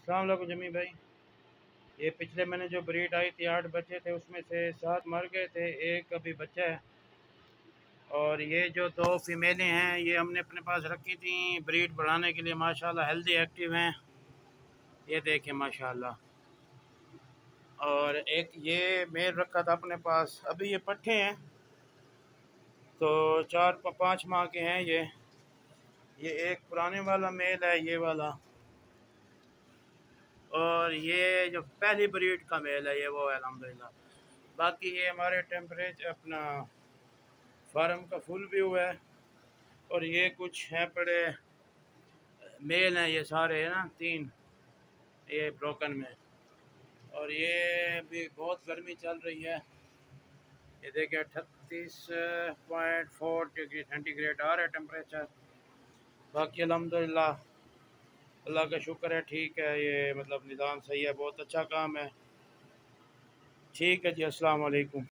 अस्सलाम वालेकुम जमी भाई। ये पिछले महीने जो ब्रीड आई थी 8 बच्चे थे, उसमें से 7 मर गए थे, एक अभी बच्चा है। और ये जो 2 फीमेलें हैं ये हमने अपने पास रखी थी ब्रीड बढ़ाने के लिए। माशाल्लाह हेल्दी एक्टिव हैं, ये देखें माशाल्लाह। और एक ये मेल रखा था अपने पास, अभी ये पट्ठे हैं तो 4-5 माह के हैं ये एक पुराने वाला मेल है ये वाला, और ये जो पहली ब्रीड का मेल है ये वो है अल्हम्दुलिल्लाह। बाकी ये हमारे टेम्परेचर अपना फार्म का फुल भी हुआ है। और ये कुछ हैं पड़े मेल हैं, ये सारे है ना 3 ये ब्रोकन में। और ये भी बहुत गर्मी चल रही है, ये देखिए 38.4 डिग्री सेंटीग्रेड आ रहा है टेम्परेचर। बाकी अल्हम्दुलिल्लाह अल्लाह का शुक्र है, ठीक है, ये मतलब निज़ाम सही है, बहुत अच्छा काम है। ठीक है जी, अस्सलाम वालेकुम।